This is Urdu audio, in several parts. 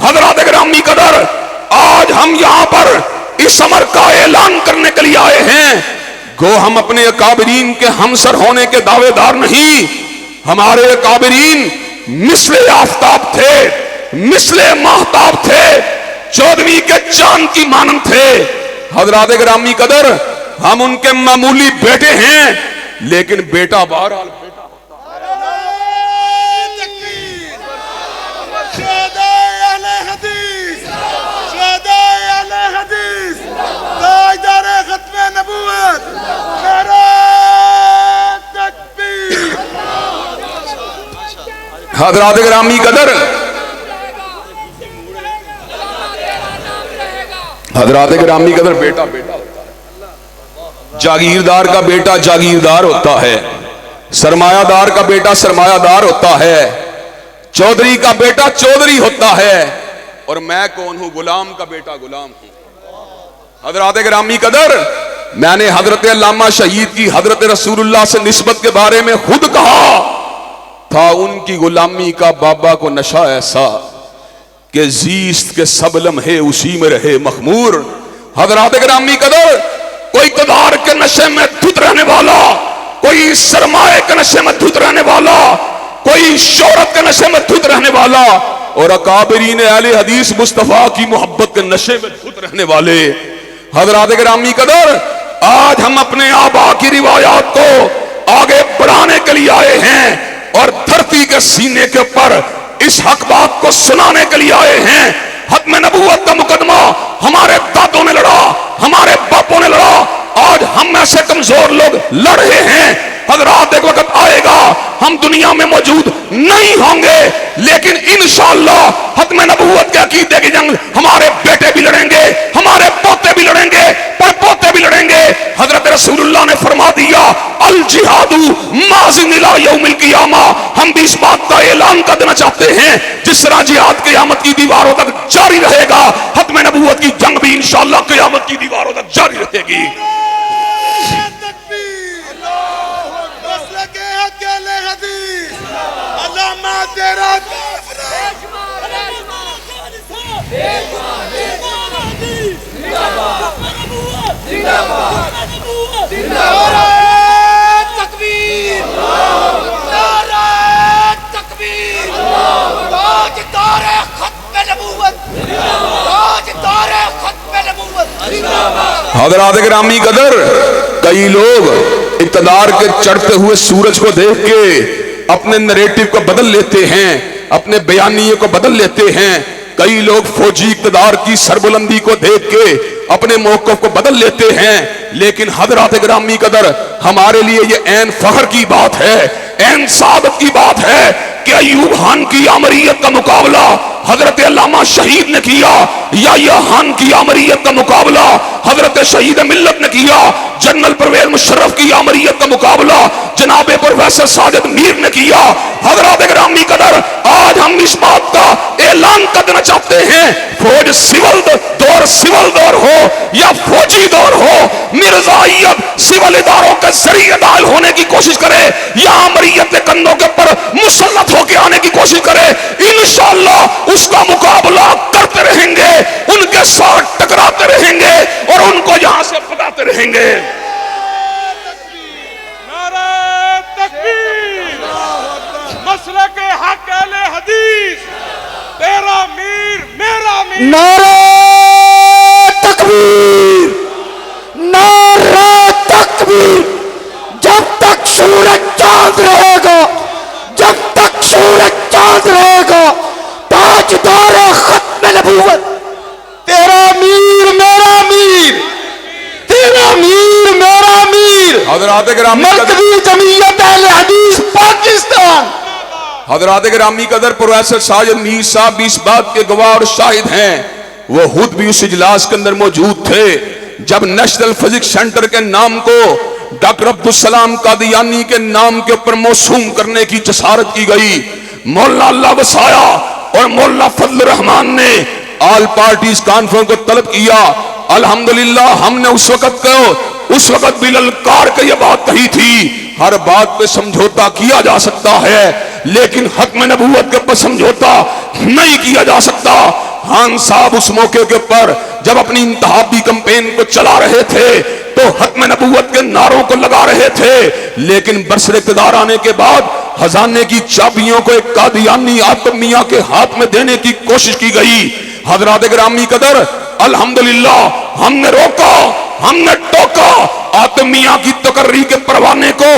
حضرات گرامی قدر، آج ہم یہاں پر اس امر کا اعلان کرنے کے لیے آئے ہیں، گو ہم اپنے اکابرین کے ہمسر ہونے کے دعوے دار نہیں، ہمارے اکابرین مثل آفتاب تھے، مثل ماہتاب تھے، 14ویں کے چاند کی مانند تھے۔ حضرات گرامی قدر، ہم ان کے معمولی بیٹے ہیں، لیکن بیٹا بہرحال بیٹا حضرات گرامی قدر، حضرات گرامی قدر، بیٹا بیٹا ہوتا ہے، جاگیردار کا بیٹا جاگیردار ہوتا ہے، سرمایہ دار کا بیٹا سرمایہ دار ہوتا ہے، چودھری کا بیٹا چودھری ہوتا ہے، اور میں کون ہوں؟ غلام کا بیٹا غلام ہوں۔ حضرات گرامی قدر، میں نے حضرت علامہ شہید کی حضرت رسول اللہ سے نسبت کے بارے میں خود کہا تھا، ان کی غلامی کا بابا کو نشہ ایسا کہ زیست کے سب لمحے اسی میں رہے مخمور۔ حضرات گرامی قدر، کوئی اقتدار کے نشے میں دھت رہنے والا، کوئی سرمایہ کے نشے میں دھت رہنے والا، کوئی شہرت کے نشے میں دھت رہنے والا، اور اکابرین اہل حدیث مصطفیٰ کی محبت کے نشے میں دھت رہنے والے۔ حضرات گرامی قدر، آج ہم اپنے آبا کی روایات کو آگے بڑھانے کے لیے آئے ہیں، اور دھرتی کے سینے کے اوپر اس حق بات کو سنانے کے لیے آئے ہیں۔ ختم نبوت کا مقدمہ ہمارے دادوں نے لڑا، ہمارے باپوں نے لڑا، آج ہم ایسے کمزور لوگ لڑ رہے ہیں۔ حضرات، ایک وقت آئے گا ہم دنیا میں موجود نہیں ہوں گے، لیکن انشاءاللہ ختم نبوت کے عقیدے کی جنگ ہمارے بیٹے بھی لڑیں گے، ہمارے پوتے بھی لڑیں گے، پر پوتے بھی لڑیں گے۔ حضرت رسول اللہ نے فرما دیا، الجہاد ماضٍ الی یوم القیامہ۔ ہم بھی اس بات کا اعلان کر دینا چاہتے ہیں، جس طرح جہاد قیامت کی دیواروں تک جاری رہے گا، ختم نبوت کی جنگ بھی انشاءاللہ قیامت کی دیواروں تک جاری رہے گی۔ حضرات گرامی قدر، کئی لوگ اقتدار کے چڑھتے ہوئے سورج کو دیکھ کے اپنے نریٹو کو بدل لیتے ہیں، اپنے بیانیے کو بدل لیتے ہیں، کئی لوگ فوجی اقتدار کی سربلندی کو دیکھ کے اپنے موقف کو بدل لیتے ہیں، لیکن حضرات گرامی قدر، ہمارے لیے یہ عین فخر کی بات ہے، عین سعادت کی بات ہے کہ ایوب خان کی آمریت کا مقابلہ حضرت علامہ شہید نے کیا، یحییٰ خان کی آمریت کا مقابلہ حضرت شہید ملت نے کیا، جنرل پرویز مشرف کی آمریت کا مقابلہ جناب پروفیسر ساجد میر نے کیا۔ حضرات گرامی قدر، آج ہم اس بات کا اعلان کر دینا چاہتے ہیں، فوج سول دور ہو یا فوجی دور ہو، مرزائیت سول اداروں کے ذریعے داخل ہونے کی کوشش کرے یا آمریت کے کندھوں کے پر مسلط ہو کے آنے کی کوشش کرے، انشاءاللہ اس کا مقابلہ کرتے رہیں گے، ان کے ساتھ ٹکراتے رہیں گے اور ان کو یہاں سے بھگاتے رہیں گے۔ نعرہ تکبیر، مسلک حق اہل حدیث، تیرا میر میرا میر۔ نعرہ تکبیر، نعرہ تکبیر، جب تک سورج چاند رہے گا، جب تک سورج چاند رہے گا، تاجدار ختم نبوت، تیرا میر میرا میر، تیرا میر میرا میر، حضرات گرامی مرکزی جمعیت اہل حدیث پاکستان۔ حضرات گرامی قدر، پروفیسر ساجد میر صاحب بھی اس بات کے گواہ اور شاہد ہیں، وہ خود بھی اس اجلاس کے اندر موجود تھے جب نیشنل فزکس سینٹر کے نام کو ڈاکٹر عبدالسلام قادیانی کے نام کے اوپر موسوم کرنے کی جسارت کی گئی۔ مولانا اللہ وسایا اور مولانا فضل الرحمان نے آل پارٹیز کانفرنس کو طلب کیا۔ الحمدللہ ہم نے اس وقت بھی للکار کے یہ بات کہی تھی، ہر بات پہ سمجھوتا کیا جا سکتا ہے لیکن ختم نبوت کے اوپر سمجھوتا نہیں کیا جا سکتا۔ خان صاحب اس موقع کے اوپر جب اپنی انتخابی کمپین کو چلا رہے تھے تو ختم نبوت کے نعروں کو لگا رہے تھے، لیکن برسر اقتدار آنے کے بعد خزانے کی چابیوں کو ایک قادیانی آتم میاں کے ہاتھ میں دینے کی کوشش کی گئی۔ حضرات گرامی قدر، الحمدللہ ہم نے روکا، ہم نے ٹوکا، آتم میاں کی تقرری کے پروانے کو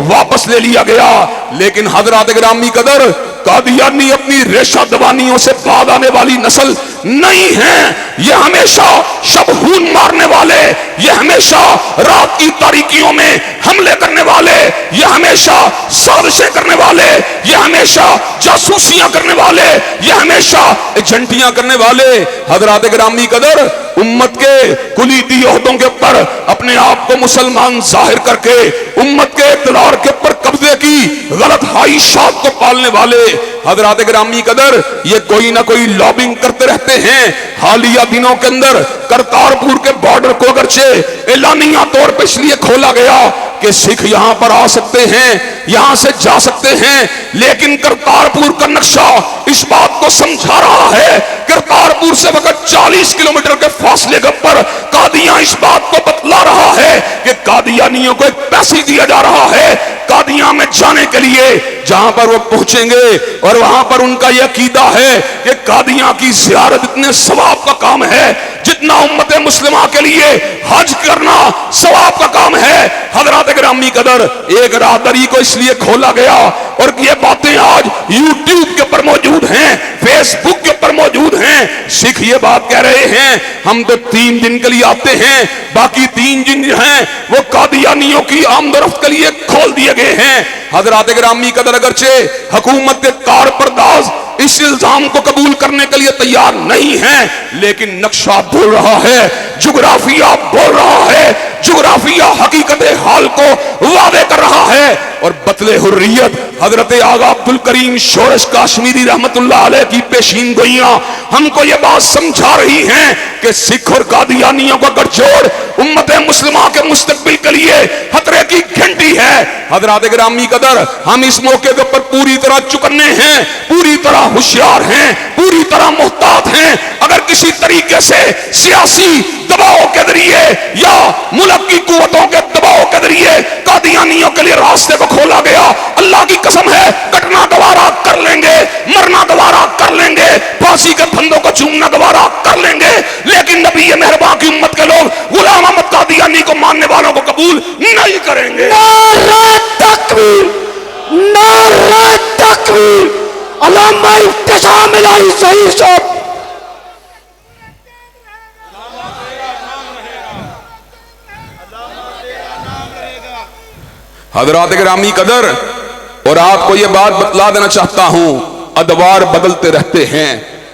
واپس لے لیا گیا، لیکن حضرات گرامی قدر قادیانی اپنی ریشہ دبانیوں سے بعد آنے والی نسل نہیں ہیں۔ یہ ہمیشہ شب خون مارنے والے، یہ ہمیشہ رات کی تاریکیوں میں حملے کرنے والے، یہ ہمیشہ سازشیں کرنے والے، یہ ہمیشہ جاسوسیاں کرنے والے، یہ ہمیشہ ایجنٹیاں کرنے والے حضرات گرامی قدر امت کے کلیدی عہدوں کے اوپر اپنے آپ کو مسلمان ظاہر کر کے امت کے اقتدار کے اوپر قبضے کی غلط خواہشات کو پالنے والے حضرات گرامی قدر یہ کوئی نہ کوئی لابنگ کرتے رہتے ہیں۔ حالیہ دنوں کے اندر کرتارپور کے بارڈر کو اگرچہ اعلانیہ طور پر اس لیے کھولا گیا کہ سکھ یہاں پر آ سکتے ہیں، یہاں سے جا سکتے ہیں، لیکن کرتارپور کا نقشہ اس بات کو سمجھا رہا ہے، کرتارپور سے وقت 40 کلومیٹر کے فاصلے کے پر قادیاں اس بات کو بتلا رہا ہے کہ قادیانیوں کو ایک پیسے دیا جا رہا ہے قادیاں میں جانے کے لیے، جہاں پر وہ پہنچیں گے اور وہاں پر ان کا یہ عقیدہ ہے کہ قادیاں کی زیارت اتنے ثواب کا کام ہے جتنا امت مسلمہ کے لیے حج کرنا ثواب کا کام ہے۔ حضرات گرامی قدر ایک راہداری کو اس لیے کھولا گیا اور یہ باتیں آج یوٹیوب کے پر موجود ہیں، فیس بک کے پر موجود ہیں۔ سکھ یہ بات کہہ رہے ہیں ہم تو 3 دن کے لیے آتے ہیں، باقی 3 دن جو ہیں وہ قادیانیوں کی آمد و رفت کے لیے کھول دیے گئے ہیں۔ حضرات گرامی قدر اگرچہ حکومت کے کار پرداز اس الزام کو قبول کرنے کے لیے تیار نہیں ہیں، لیکن نقشہ بول رہا ہے، جغرافیہ بول رہا ہے، جغرافیہ حقیقت حال کو واضح کر رہا ہے۔ اور بطل حریت حضرت آغا عبدالکریم شورش کاشمیری رحمت اللہ علیہ کی پیشین گوئیاں ہم کو یہ بات سمجھا رہی ہیں کہ سکھ اور قادیانیوں کا گٹھجوڑ امت مسلمہ کے مستقبل کے لیے خطرے کی گھنٹی ہے۔ حضرات گرامی قدر ہم اس موقع کے پر پوری طرح چکنے ہیں، پوری طرح ہوشیار ہیں، پوری طرح محتاط ہیں۔ اگر کسی طریقے سے سیاسی دباؤ کے ذریعے یا ملک کی قوتوں کے دباؤ کے ذریعے قادیانیوں کے لیے راستے کو کھولا گیا، اللہ کی قسم ہے کٹنا گوارا کر لیں گے، مرنا گوارا کر لیں گے، پھانسی کے پھندوں کو چومنا گوارا کر لیں گے، لیکن نبی مہربان کی امت کے لوگ غلام احمد قادیانی کو ماننے والوں کو قبول نہیں کریں گے۔ نعرہ تکبیر، نعرہ تکبیر، علامہ احتشام الہی صحیح صاحب۔ حضرات گرامی قدر اور آپ کو یہ بات بتلا دینا چاہتا ہوں، ادوار بدلتے رہتے ہیں،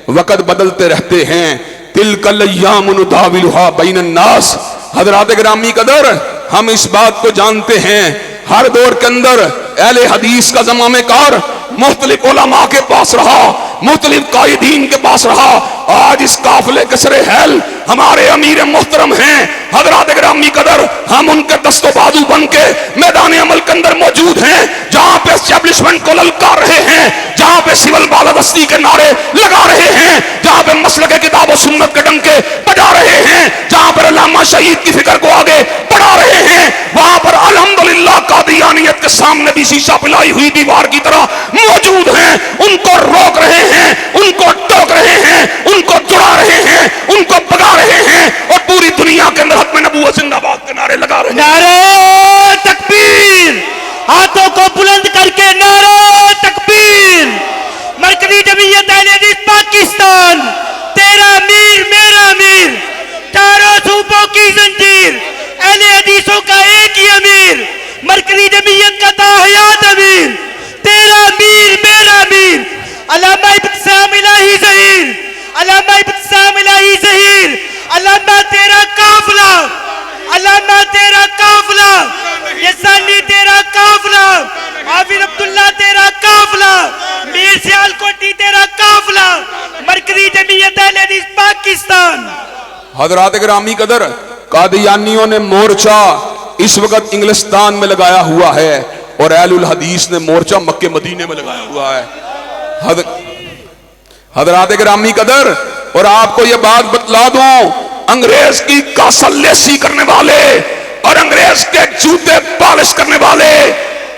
وقت بدلتے رہتے ہیں، تلک الایام نداولها بین الناس۔ حضرات گرامی قدر ہم اس بات کو جانتے ہیں ہر دور کے اندر اہل حدیث کا زمامہ کار مختلف علماء کے پاس رہا، مختلف قائدین کے پاس رہا۔ آج اس قافلے کے سر حیل ہمارے امیر محترم ہیں حضرات گرامی قدر، ہم ان کے دست و بازو بن کے میدان عمل کے اندر موجود ہیں، جہاں پہ اسٹیبلشمنٹ کو للکار رہے ہیں، جہاں پہ سول بالادستی کے نعرے لگا رہے ہیں، جہاں پہ مسلک کتاب و سنت کے ڈنکے بجا رہے ہیں، جہاں پر علامہ شہید کی فکر کو آگے بڑھا رہے ہیں، وہاں پر الحمدللہ قادیانیت کے سامنے بھی شیشہ پلائی ہوئی دیوار کی طرح موجود ہیں، ان کو روک رہے ہیں، ان کو ٹوک رہے ہیں، ان کو جڑا رہے ہیں، ان کو بگا رہے ہیں، اور پوری دنیا کے اندر ختم نبوت زندہ باد کے نعرے لگا رہے ہیں۔ نعرہ تکبیر، ہاتھوں کو بلند کر کے نعرہ تکبیر۔ مرکزی جمعیت اہل حدیث پاکستان، تیرا امیر میرا امیر، چاروں صوبوں کی زنجیر، اہل حدیثوں کا ایک ہی امیر، مرکزی جمعیت کا تاحیات امیر، تیرا امیر میرا امیر، علامہ ابتسام الہی ظہیر، علامہ ابتسام الہی ظہیر، علامہ تیرا قافلہ، علامہ تیرا قافلہ، یسانی تیرا قافلہ، حافظ عبداللہ تیرا قافلہ، میر سیال کوٹی تیرا قافلہ، مرکزی جمعیت اہل حدیث پاکستان۔ حضرات گرامی قدر قادیانیوں نے مورچہ اس وقت انگلستان میں لگایا ہوا ہے اور اہل الحدیث نے مورچہ مکہ مدینے میں لگایا ہوا ہے۔ حضرات گرامی قدر اور آپ کو یہ بات بتلا دوں، انگریز کی کاسل لیسی کرنے والے اور انگریز کے جوتے پالش کرنے والے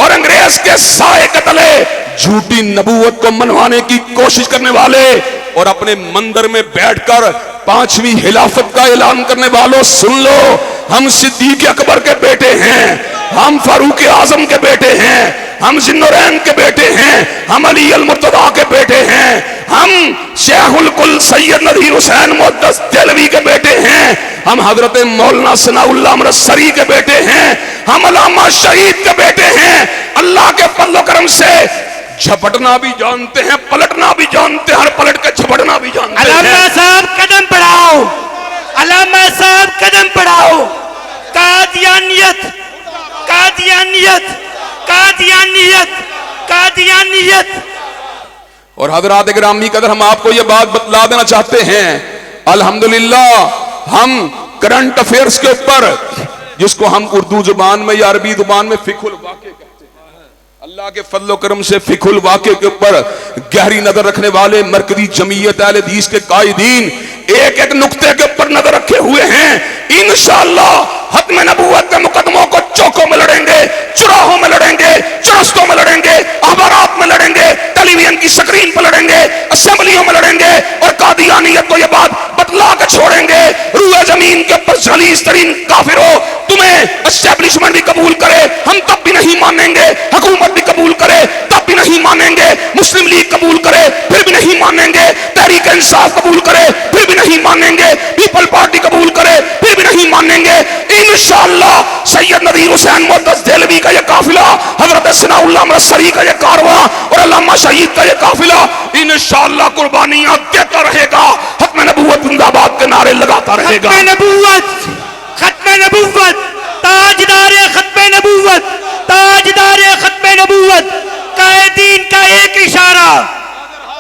اور انگریز کے سائے کے تلے جھوٹی نبوت کو منوانے کی کوشش کرنے والے اور اپنے مندر میں بیٹھ کر 5ویں خلافت کا اعلان کرنے والوں، سن لو، ہم صدیق اکبر کے بیٹے ہیں، ہم فاروق اعظم کے بیٹے ہیں، ہم ذوالنورین کے بیٹے ہیں، ہم علی المرتضیٰ کے بیٹے ہیں، ہم شیخ الکل سید نذیر حسین محدث دہلوی کے بیٹے ہیں، ہم حضرت مولانا ثناء اللہ امرتسری کے بیٹے ہیں، ہم علامہ شہید کے بیٹے ہیں۔ اللہ کے فضل و کرم سے جھپٹنا بھی جانتے ہیں، پلٹنا بھی جانتے ہیں، ہر پلٹ کے جھپٹنا بھی جانتے ہیں۔ علامہ صاحب قدم بڑھاؤ، علامہ صاحب قدم بڑھاؤ۔ قادیانیت، قادیانیت، قادیانیت، قادیانیت۔ اور حضرات گرامی قدر، ہم آپ کو یہ بات بتلا دینا چاہتے ہیں، الحمدللہ ہم کرنٹ افیئرز کے اوپر، جس کو ہم اردو زبان میں یا عربی زبان میں فقہ الواقع کہتے ہیں، اللہ کے فضل و کرم سے فقہ الواقع کے اوپر گہری نظر رکھنے والے مرکزی جمعیت اہل حدیث کے قائدین ایک ایک نقطے کے اوپر نظر رکھے ہوئے ہیں۔ انشاءاللہ ختم نبوت کے مقدموں کو چوکوں میں لڑیں گے، چراہوں میں لڑیں گے، چرستوں میں لڑیں گے، اخبارات میں لڑیں گے، ٹیلی ویژن کی سکرین پر لڑیں گے، اسمبلیوں میں لڑیں گے، اور قادیانیت کو یہ بات بتلا کے چھوڑیں گے، روئے زمین کے اوپر غلیظ ترین کافروں، تمہیں اسٹیبلشمنٹ بھی قبول کرے ہم تب بھی نہیں مانیں گے، حکومت بھی قبول کرے تب بھی نہیں مانیں گے، مسلم لیگ قبول کرے پھر بھی نہیں مانیں گے، تحریک انصاف قبول کرے پھر بھی نہیں مانیں گے، پیپل پارٹی قبول کرے پھر بھی نہیں مانیں گے۔ انشاءاللہ سید نذیر حسین محدث دہلوی کا یہ قافلہ، حضرت ثناء اللہ امرتسری کا یہ کارواں اور علامہ شہید کا یہ قافلہ انشاءاللہ قربانیاں دیتا رہے گا، ختم نبوت زندہ باد کے نعرے لگاتا رہے گا۔ ختم نبوت، ختم نبوت، تاجدار ختم نبوت، تاجدار ختم نبوت، قائدین کا ایک اشارہ،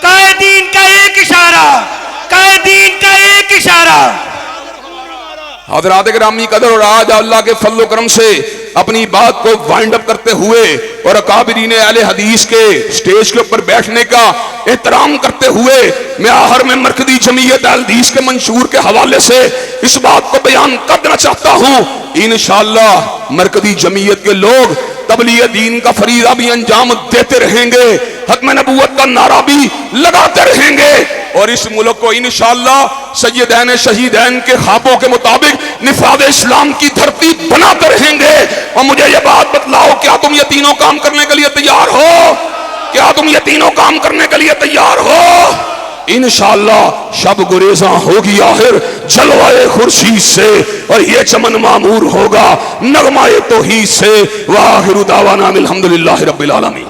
قائدین کا ایک اشارہ، قائدین کا ایک اشارہ۔ حضرات گرامی قدر، اور آج اللہ کے فضل و کرم سے اپنی بات کو وائنڈ اپ کرتے ہوئے اور اکابرین اہل حدیث کے سٹیج کے اوپر بیٹھنے کا احترام کرتے ہوئے میں آخر میں مرکزی جمعیت اہل حدیث کے منشور کے حوالے سے اس بات کو بیان کر دینا چاہتا ہوں، انشاءاللہ مرکزی جمعیت کے لوگ تبلیغ دین کا فریضہ بھی انجام دیتے رہیں گے، ختم نبوت کا نعرہ بھی لگاتے رہیں گے، اور اس ملک کو انشاءاللہ سیدین شہیدین کے خوابوں کے مطابق نفاذ اسلام کی دھرتی بناتے رہیں گے۔ اور مجھے یہ بات بتلاؤ، کیا تم یہ تینوں کام کرنے کے لیے تیار ہو؟ کیا تم یہ تینوں کام کرنے کے لیے تیار ہو؟ انشاءاللہ شب گریزاں ہوگی آخر جلوائے خورشید سے، اور یہ چمن معمور ہوگا نغمہ توحید سے۔ وآخر دعوانا الحمدللہ رب العالمین۔